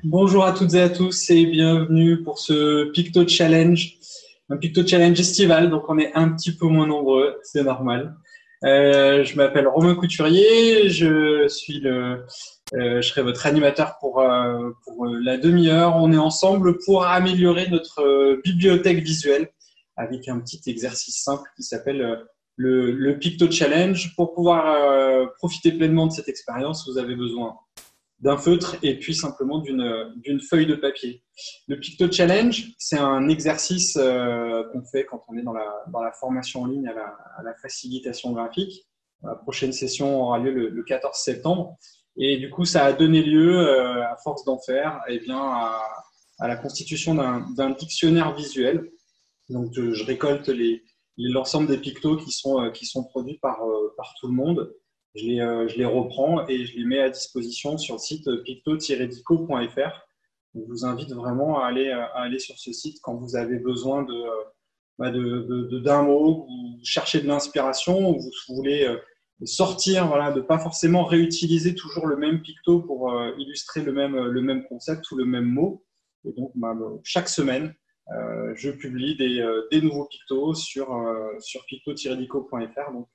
Bonjour à toutes et à tous et bienvenue pour ce Picto Challenge, un Picto Challenge estival, donc on est un petit peu moins nombreux, c'est normal. Je m'appelle Romain Couturier, je serai votre animateur pour la demi-heure. On est ensemble pour améliorer notre bibliothèque visuelle avec un petit exercice simple qui s'appelle le Picto Challenge. Pour pouvoir profiter pleinement de cette expérience, vous avez besoin d'un feutre et puis simplement d'une feuille de papier. Le Picto Challenge, c'est un exercice qu'on fait quand on est dans la formation en ligne à la facilitation graphique. La prochaine session aura lieu le 14 septembre. Et du coup, ça a donné lieu, à force d'en faire, eh bien, à la constitution d'un dictionnaire visuel. Donc, je récolte l'ensemble des pictos qui sont produits par tout le monde. Je les reprends et je les mets à disposition sur le site picto-dico.fr. Je vous invite vraiment à aller sur ce site quand vous avez besoin d'un mot, vous cherchez de l'inspiration, ou vous voulez sortir, voilà, de pas forcément réutiliser toujours le même picto pour illustrer le même concept ou le même mot. Et donc, chaque semaine, je publie des nouveaux pictos sur picto-dico.fr. Donc,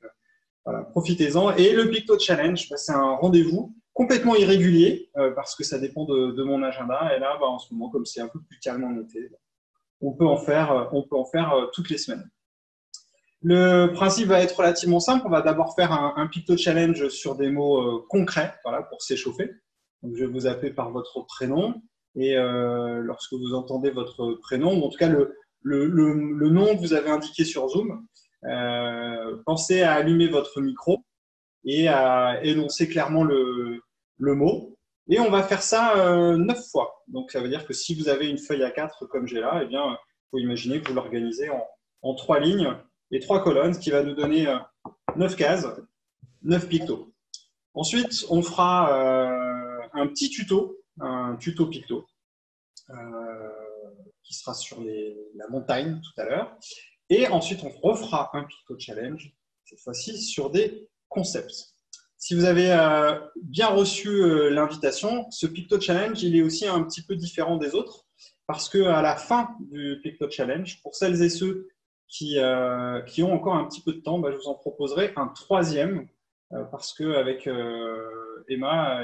voilà, profitez-en. Et le Picto Challenge, c'est un rendez-vous complètement irrégulier parce que ça dépend de mon agenda. Et là, en ce moment, comme c'est un peu plus calme en été, on peut en faire toutes les semaines. Le principe va être relativement simple. On va d'abord faire un Picto Challenge sur des mots concrets, voilà, pour s'échauffer. Donc, je vais vous appeler par votre prénom. Et lorsque vous entendez votre prénom, ou en tout cas le nom que vous avez indiqué sur Zoom, pensez à allumer votre micro et à énoncer clairement le mot. Et on va faire ça 9 fois. Donc, ça veut dire que si vous avez une feuille A4 comme j'ai là, eh bien, il faut imaginer que vous l'organisez en 3 lignes et 3 colonnes, ce qui va nous donner 9 cases, 9 pictos. Ensuite, on fera un tuto picto, qui sera sur la montagne tout à l'heure. Et ensuite, on refera un Picto Challenge, cette fois-ci sur des concepts. Si vous avez bien reçu l'invitation, ce Picto Challenge, il est aussi un petit peu différent des autres, parce qu'à la fin du Picto Challenge, pour celles et ceux qui ont encore un petit peu de temps, je vous en proposerai un troisième, parce qu'avec Emma,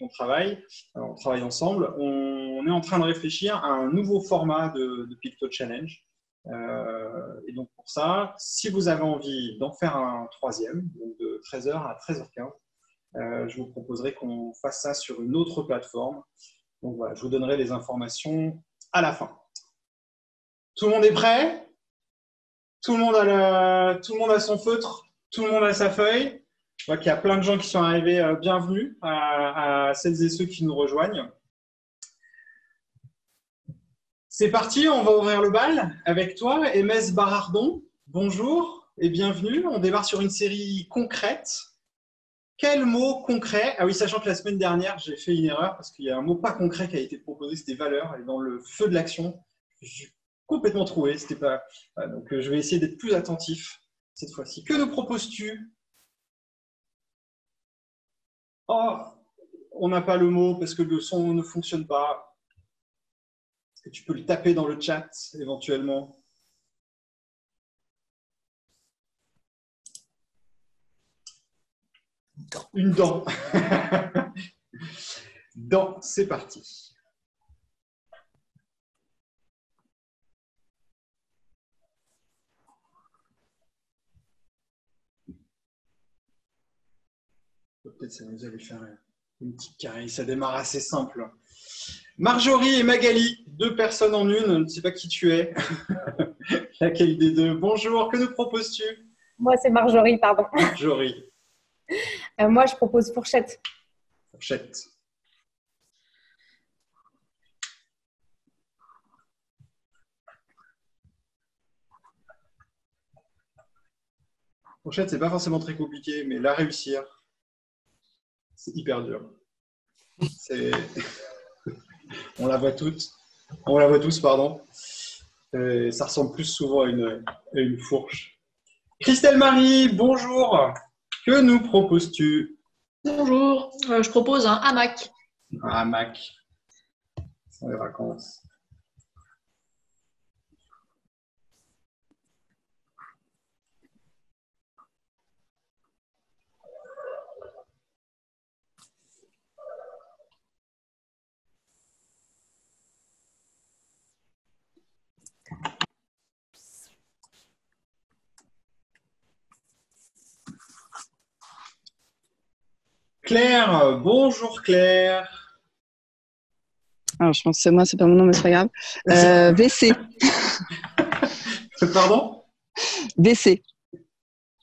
on travaille ensemble, on est en train de réfléchir à un nouveau format de Picto Challenge. Et donc pour ça, si vous avez envie d'en faire un troisième, donc de 13h à 13h15, je vous proposerai qu'on fasse ça sur une autre plateforme. Donc voilà, je vous donnerai les informations à la fin. Tout le monde est prêt? Tout le monde a son feutre? Tout le monde a sa feuille? Je vois qu'il y a plein de gens qui sont arrivés. Bienvenue à celles et ceux qui nous rejoignent. C'est parti, on va ouvrir le bal avec toi, Aimès Barardon. Bonjour et bienvenue. On démarre sur une série concrète. Quel mot concret? Ah oui, sachant que la semaine dernière, j'ai fait une erreur parce qu'il y a un mot pas concret qui a été proposé, c'était valeur. Et dans le feu de l'action, je suis complètement troué. C'était pas... Donc, je vais essayer d'être plus attentif cette fois-ci. Que nous proposes-tu? Oh, on n'a pas le mot parce que le son ne fonctionne pas. Est-ce que tu peux le taper dans le chat éventuellement? Une dent. Dent, c'est parti. Peut-être ça nous allait faire une petite carré. Ça démarre assez simple. Marjorie et Magali, 2 personnes en une. Je ne sais pas qui tu es. Laquelle des deux? Bonjour, que nous proposes-tu? Moi, c'est Marjorie, pardon. Marjorie. Moi, je propose fourchette. Fourchette. Fourchette, c'est pas forcément très compliqué, mais la réussir, c'est hyper dur. On la voit toutes. On la voit tous, pardon. Ça ressemble plus souvent à une fourche. Christelle Marie, bonjour. Que nous proposes-tu? Bonjour, je propose un hamac. Un hamac. C'est les vacances. Claire, bonjour Claire. Alors, je pense que c'est moi, c'est pas mon nom, mais c'est pas grave. WC. Pardon? WC.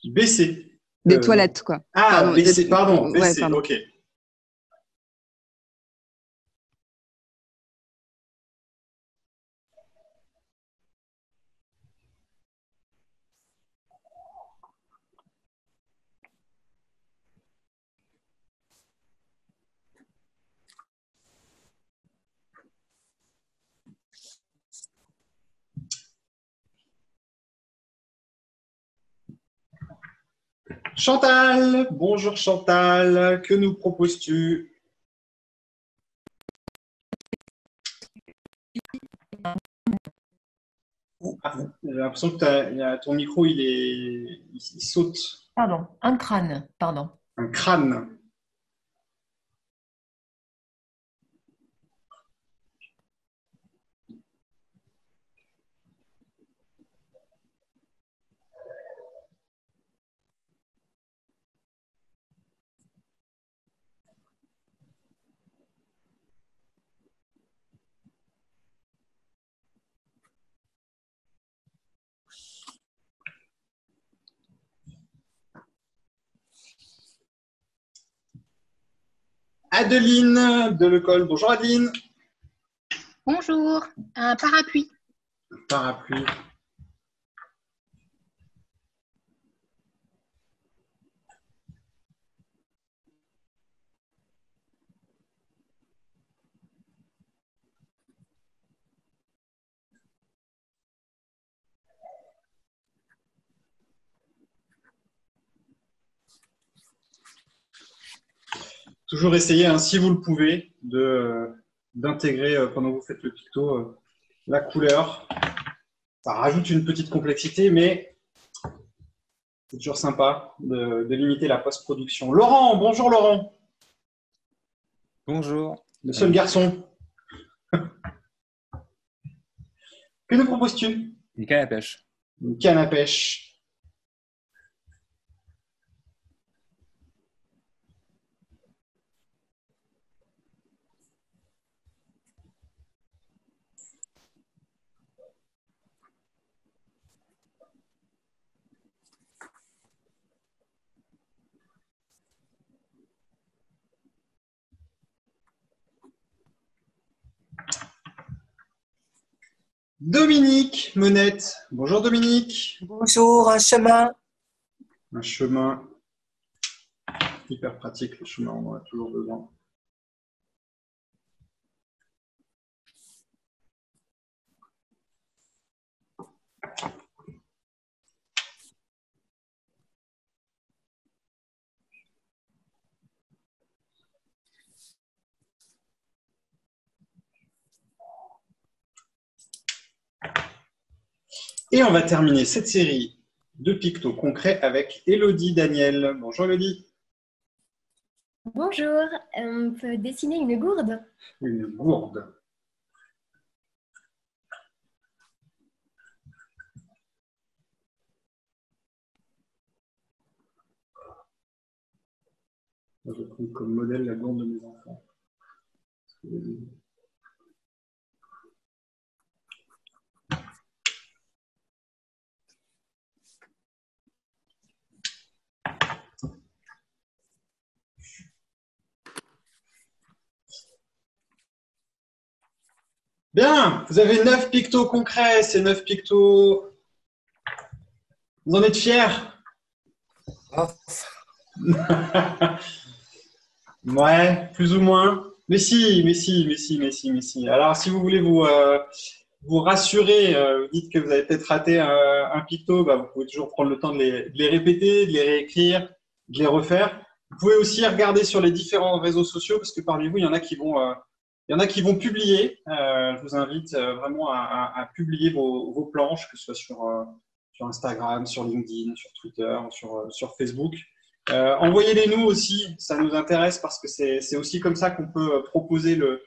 BC. Des toilettes, quoi. Ah, Pardon, BC, pardon, ouais, BC, pardon. ok. Chantal, bonjour Chantal, que nous proposes-tu? J'ai l'impression que ton micro, il saute. Pardon, un crâne, pardon. Un crâne. Adeline de l'école. Bonjour Adeline. Bonjour, un parapluie. Parapluie. Toujours essayer, hein, si vous le pouvez, d'intégrer pendant que vous faites le picto la couleur. Ça rajoute une petite complexité, mais c'est toujours sympa de limiter la post-production. Laurent, bonjour Laurent. Bonjour. Le seul garçon. Que nous proposes-tu? Une canne à pêche. Une canne à pêche. Dominique Monette. Bonjour Dominique. Bonjour, un chemin. Un chemin hyper pratique, le chemin, on en a toujours besoin. Et on va terminer cette série de pictos concrets avec Élodie Daniel. Bonjour Élodie. Bonjour, on peut dessiner une gourde? Une gourde. Je vais prendre comme modèle la gourde de mes enfants. Bien, vous avez 9 pictos concrets, ces 9 pictos. Vous en êtes fiers? Ouais, plus ou moins. Mais si. Alors, si vous voulez vous rassurer, vous dites que vous avez peut-être raté un picto, bah, vous pouvez toujours prendre le temps de les répéter, de les réécrire, de les refaire. Vous pouvez aussi regarder sur les différents réseaux sociaux parce que parmi vous, il y en a qui vont publier. Je vous invite vraiment à publier vos planches, que ce soit sur Instagram, sur LinkedIn, sur Twitter, sur Facebook. Envoyez-les nous aussi, ça nous intéresse parce que c'est aussi comme ça qu'on peut proposer le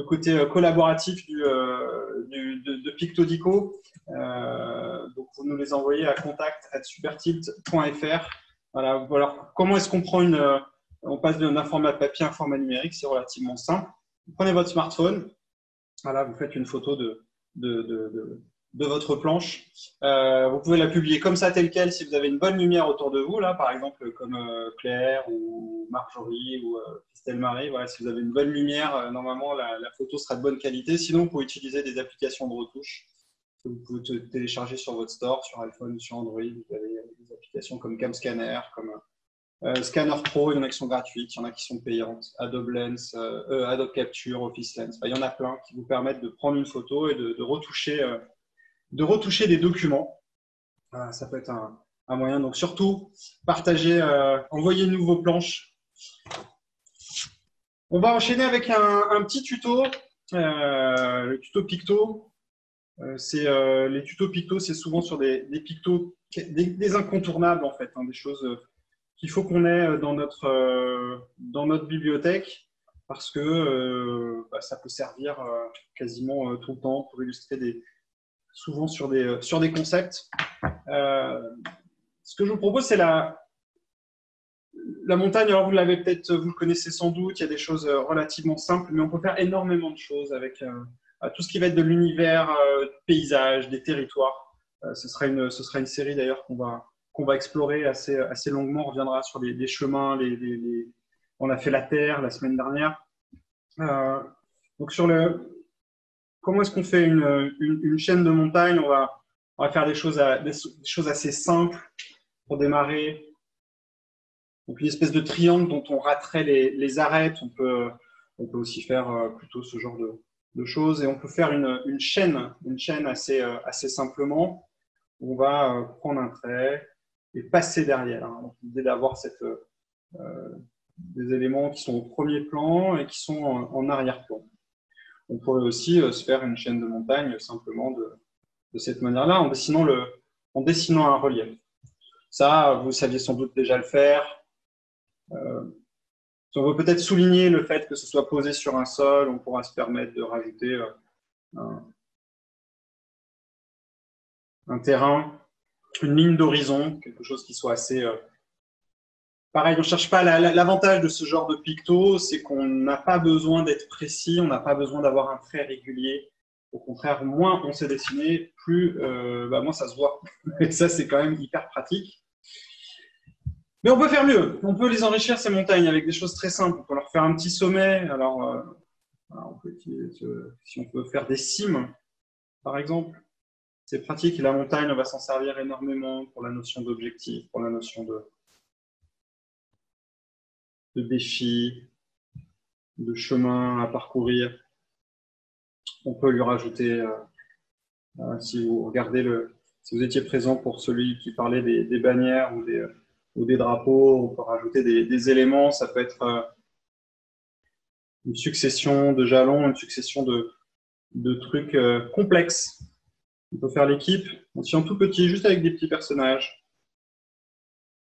côté collaboratif de Pictodico. Donc, vous nous les envoyez à contact@supertilt.fr. Voilà. Alors, comment est-ce qu'on prend on passe d'un format papier à un format numérique? C'est relativement simple. Vous prenez votre smartphone. Voilà, vous faites une photo de votre planche. Vous pouvez la publier comme ça, telle quelle, si vous avez une bonne lumière autour de vous, là, par exemple, comme Claire ou Marjorie ou Christelle Marie. Voilà, si vous avez une bonne lumière, normalement, la photo sera de bonne qualité. Sinon, vous pouvez utiliser des applications de retouche que vous pouvez télécharger sur votre store, sur iPhone, sur Android. Vous avez des applications comme CamScanner, comme Scanner Pro, il y en a qui sont gratuites, il y en a qui sont payantes, Adobe Lens, Adobe Capture, Office Lens. Enfin, il y en a plein qui vous permettent de prendre une photo et de retoucher des documents. Ça peut être un moyen. Donc surtout, partagez, envoyez-nous vos planches. On va enchaîner avec un petit tuto, le tuto Picto. Les tutos Picto, c'est souvent sur des pictos, des incontournables en fait, hein, des choses qu'il faut qu'on ait dans notre bibliothèque parce que ça peut servir quasiment tout le temps pour illustrer souvent sur des concepts. Ce que je vous propose, c'est la montagne. Alors, vous le connaissez sans doute, il y a des choses relativement simples, mais on peut faire énormément de choses avec tout ce qui va être de l'univers, paysage, des territoires. Ce sera une série d'ailleurs qu'on va explorer assez longuement. On reviendra sur les chemins, on a fait la Terre la semaine dernière. Donc, comment est-ce qu'on fait une chaîne de montagne? On va faire des choses assez simples pour démarrer. Donc, une espèce de triangle dont on raterait les arêtes. On peut aussi faire plutôt ce genre de choses. Et on peut faire une chaîne assez simplement. On va prendre un trait et passer derrière. Donc, l'idée d'avoir des éléments qui sont au premier plan et qui sont en arrière-plan. On pourrait aussi se faire une chaîne de montagne simplement de cette manière-là, en dessinant un relief. Ça, vous saviez sans doute déjà le faire. Si on veut peut-être souligner le fait que ce soit posé sur un sol, on pourra se permettre de rajouter un terrain, une ligne d'horizon, quelque chose qui soit assez... Pareil, on ne cherche pas l'avantage de ce genre de picto, c'est qu'on n'a pas besoin d'être précis, on n'a pas besoin d'avoir un trait régulier. Au contraire, moins on sait dessiner, plus moins ça se voit. Et ça, c'est quand même hyper pratique. Mais on peut faire mieux. On peut les enrichir, ces montagnes, avec des choses très simples. On peut leur faire un petit sommet. Alors, si on peut faire des cimes, par exemple, c'est pratique. Et la montagne, on va s'en servir énormément pour la notion d'objectif, pour la notion de défi, de chemin à parcourir. On peut lui rajouter, si vous regardez si vous étiez présent pour celui qui parlait des bannières ou des drapeaux, on peut rajouter des éléments. Ça peut être une succession de jalons, une succession de trucs complexes. On peut faire l'équipe aussi en tout petit, juste avec des petits personnages,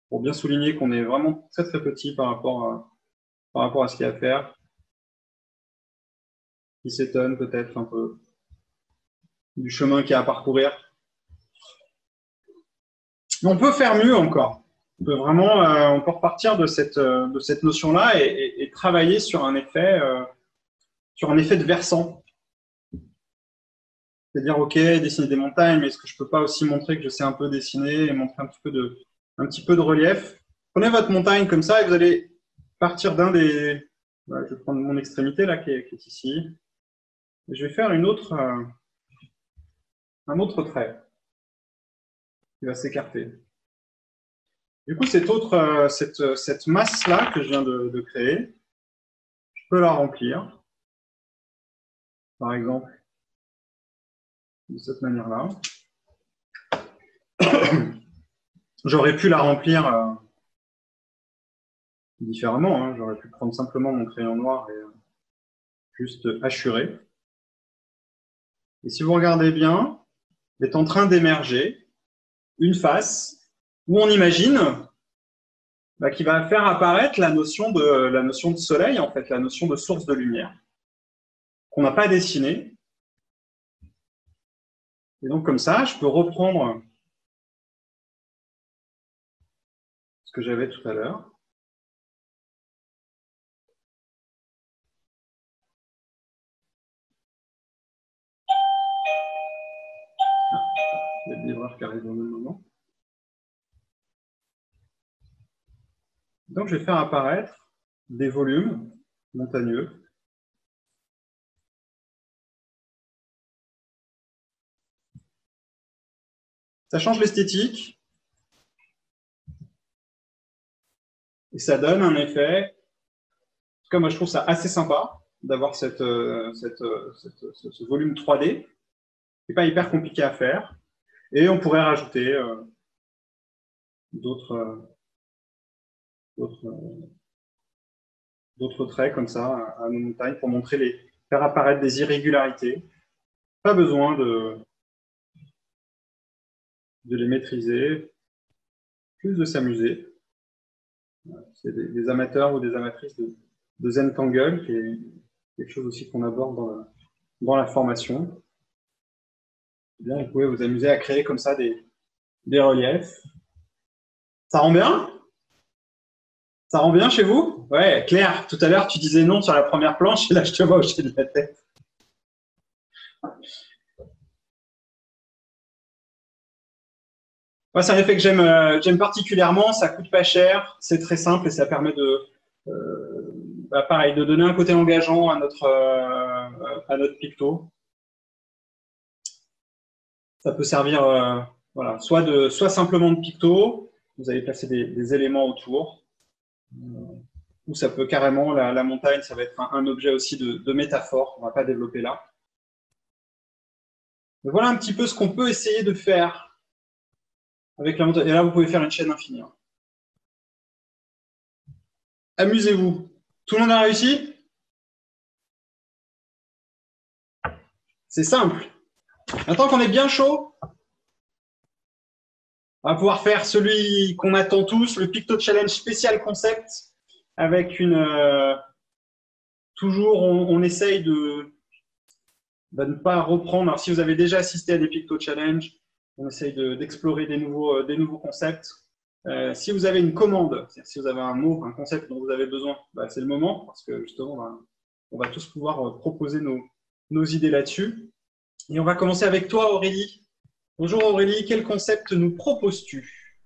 pour bien souligner qu'on est vraiment très très petit par rapport à ce qu'il y a à faire. Qui s'étonne peut-être un peu du chemin qu'il y a à parcourir. Mais on peut faire mieux encore. On peut repartir de cette notion-là et travailler sur un effet de versant. C'est-à-dire, OK, dessiner des montagnes, mais est-ce que je peux pas aussi montrer que je sais un peu dessiner et montrer un petit peu de relief? Prenez votre montagne comme ça et vous allez partir d'un des... Voilà, je vais prendre mon extrémité là qui est ici. Et je vais faire un autre trait qui va s'écarter. Du coup, cette masse-là que je viens de créer, je peux la remplir, par exemple, de cette manière-là. J'aurais pu la remplir différemment. Hein. J'aurais pu prendre simplement mon crayon noir et juste hachurer. Et si vous regardez bien, il est en train d'émerger une face où on imagine qui va faire apparaître la notion de soleil, en fait, la notion de source de lumière, qu'on n'a pas dessinée. Et donc, comme ça, je peux reprendre ce que j'avais tout à l'heure. Il y a le livreur qui arrive au même moment. Donc, je vais faire apparaître des volumes montagneux. Ça change l'esthétique. Et ça donne un effet. En tout cas, moi, je trouve ça assez sympa d'avoir ce volume 3D. C'est pas hyper compliqué à faire. Et on pourrait rajouter d'autres traits comme ça à nos montagnes pour faire apparaître des irrégularités. Pas besoin de les maîtriser, plus de s'amuser. C'est des amateurs ou des amatrices de Zentangle, qui est quelque chose aussi qu'on aborde dans la formation. Eh bien, vous pouvez vous amuser à créer comme ça des reliefs. Ça rend bien? Ça rend bien chez vous? Ouais, Claire, tout à l'heure, tu disais non sur la première planche, et là, je te vois hocher de la tête. Moi, c'est un effet que j'aime particulièrement, ça coûte pas cher, c'est très simple et ça permet pareil, de donner un côté engageant à notre picto. Ça peut servir voilà, soit simplement de picto, vous allez placer des éléments autour, ou ça peut carrément, la montagne, ça va être un objet aussi de métaphore, on ne va pas développer là. Mais voilà un petit peu ce qu'on peut essayer de faire avec la montagne. Et là, vous pouvez faire une chaîne infinie. Amusez-vous. Tout le monde a réussi? C'est simple. Maintenant qu'on est bien chaud, on va pouvoir faire celui qu'on attend tous, le Picto Challenge spécial concept, avec toujours, on essaye de ne pas reprendre. Alors, si vous avez déjà assisté à des Picto Challenge, on essaye d'explorer des nouveaux concepts. Si vous avez une commande, si vous avez un mot, un concept dont vous avez besoin, c'est le moment, parce que justement, on va tous pouvoir proposer nos idées là-dessus. Et on va commencer avec toi, Aurélie. Bonjour Aurélie, quel concept nous proposes-tu?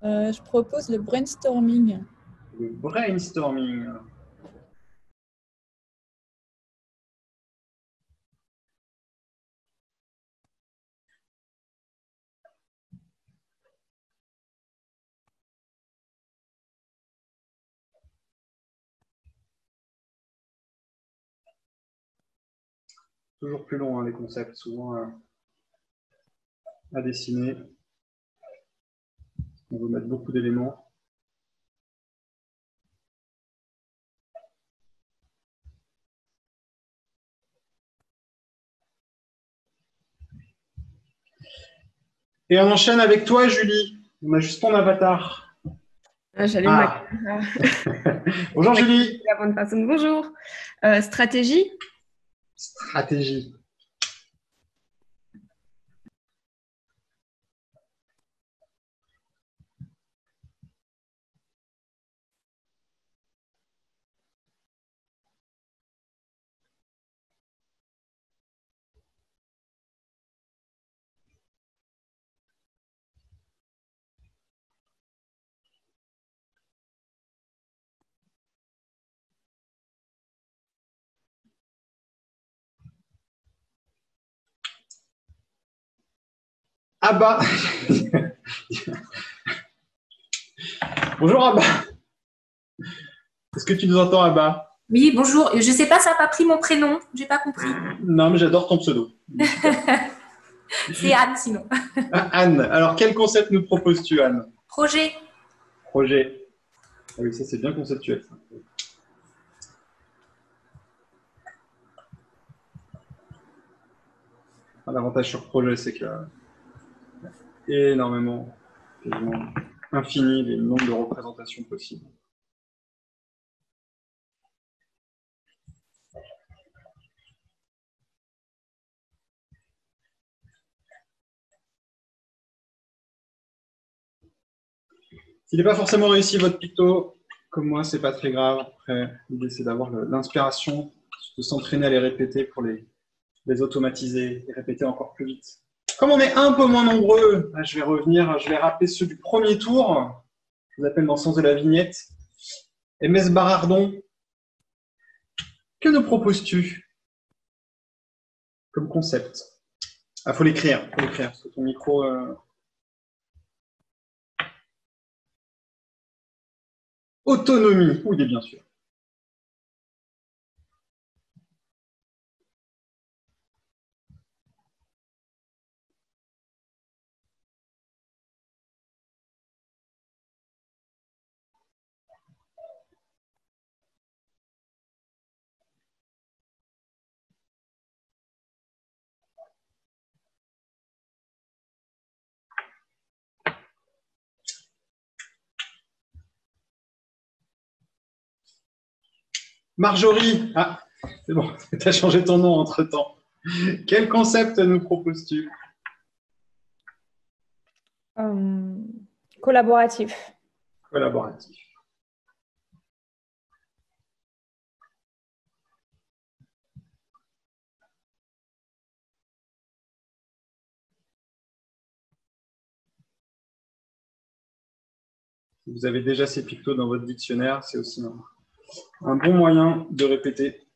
Je propose le brainstorming. Le brainstorming. Toujours plus long, hein, les concepts, souvent à dessiner. On veut mettre beaucoup d'éléments. Et on enchaîne avec toi, Julie. On a juste ton avatar. J'allume ma caméra. Bonjour, Julie. La bonne façon. Bonjour. Stratégie. Stratégie. Abba. Bonjour Abba. Est-ce que tu nous entends, Abba? Oui, bonjour. Je ne sais pas, ça n'a pas pris mon prénom. Je n'ai pas compris. Non, mais j'adore ton pseudo. C'est Anne, sinon. Anne, alors quel concept nous proposes-tu, Anne? Projet. Projet. Ah oui, ça c'est bien conceptuel. Ça. L'avantage sur projet, c'est qu'il y a énormément, quasiment infini, les nombres de représentations possibles. S'il n'est pas forcément réussi votre picto, comme moi, c'est pas très grave. Après, l'idée c'est d'avoir l'inspiration, de s'entraîner à les répéter pour les automatiser et répéter encore plus vite. Comme on est un peu moins nombreux, je vais revenir, je vais rappeler ceux du premier tour. Je vous appelle dans le sens de la vignette. MS Barardon, que nous proposes-tu comme concept? Ah, faut l'écrire, parce que ton micro... Autonomie, oui, bien sûr. Marjorie, ah, c'est bon, tu as changé ton nom entre-temps. Quel concept nous proposes-tu? Collaboratif. Collaboratif. Si vous avez déjà ces pictos dans votre dictionnaire, c'est aussi un bon moyen de répéter,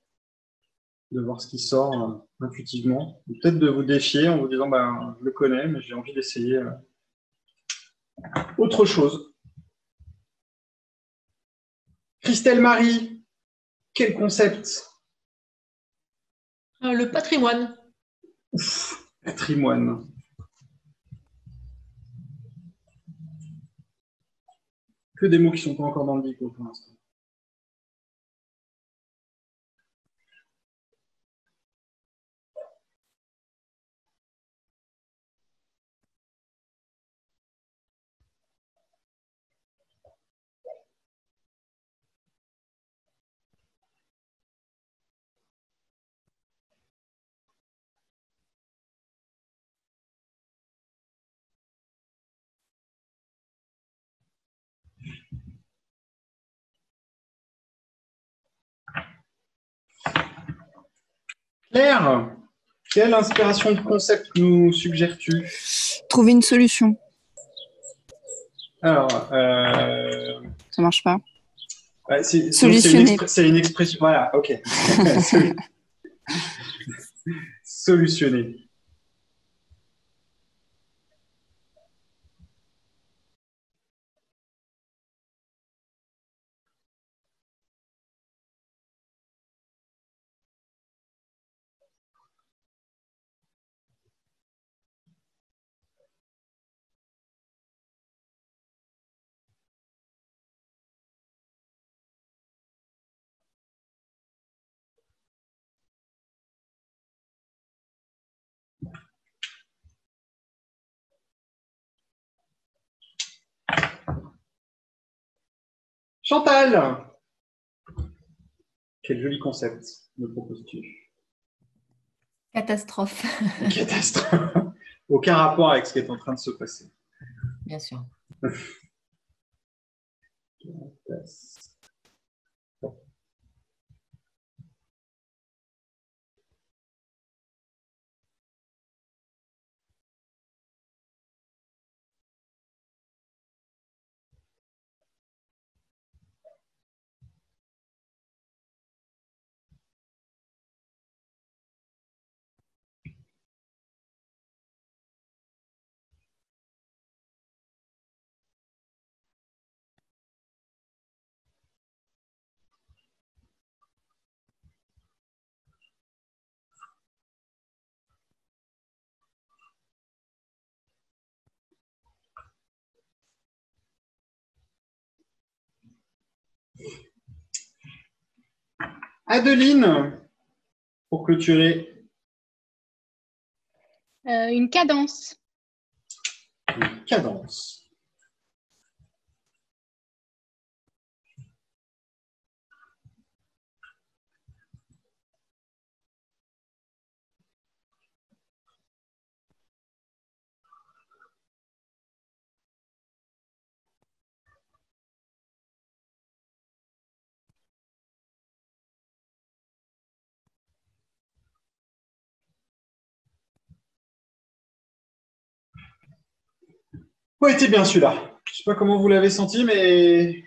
de voir ce qui sort intuitivement. Peut-être de vous défier en vous disant ben, je le connais, mais j'ai envie d'essayer autre chose. Christelle Marie, quel concept? Le patrimoine. Ouf, patrimoine. Que des mots qui ne sont pas encore dans le dico pour l'instant. Claire, quelle inspiration de concept nous suggères-tu? Trouver une solution. Alors, Ça marche pas. Solutionner. C'est une expression. Voilà, ok. Solutionner. Chantal, quel joli concept me proposes-tu? Catastrophe. Catastrophe. Aucun rapport avec ce qui est en train de se passer. Bien sûr. Adeline, pour clôturer. Une cadence. Une cadence. Ouais, était bien celui-là. Je ne sais pas comment vous l'avez senti, mais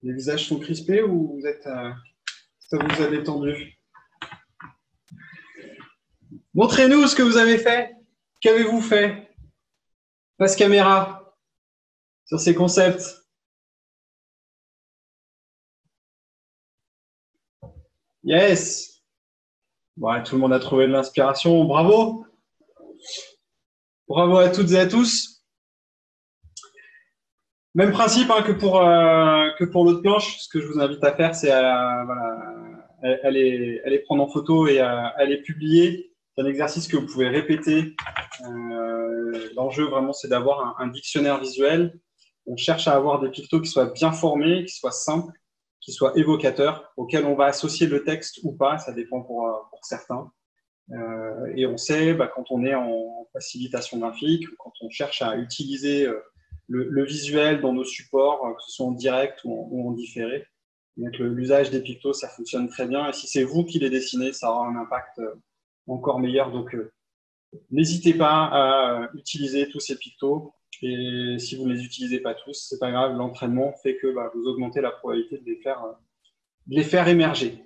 les visages sont crispés ou vous êtes, ça vous a détendu? Montrez-nous ce que vous avez fait. Qu'avez-vous fait? Face caméra sur ces concepts. Yes. Bon, tout le monde a trouvé de l'inspiration. Bravo. Bravo à toutes et à tous. Même principe hein, que pour l'autre planche. Ce que je vous invite à faire, c'est à les prendre en photo et à les publier. C'est un exercice que vous pouvez répéter. L'enjeu, vraiment, c'est d'avoir un dictionnaire visuel. On cherche à avoir des pictos qui soient bien formés, qui soient simples, qui soient évocateurs, auxquels on va associer le texte ou pas. Ça dépend pour certains. Et on sait, quand on est en facilitation graphique, quand on cherche à utiliser le visuel dans nos supports, que ce soit en direct ou en différé. Donc, l'usage des pictos, ça fonctionne très bien. Et si c'est vous qui les dessinez, ça aura un impact encore meilleur. Donc, n'hésitez pas à utiliser tous ces pictos. Et si vous ne les utilisez pas tous, c'est pas grave. L'entraînement fait que vous augmentez la probabilité de les faire émerger.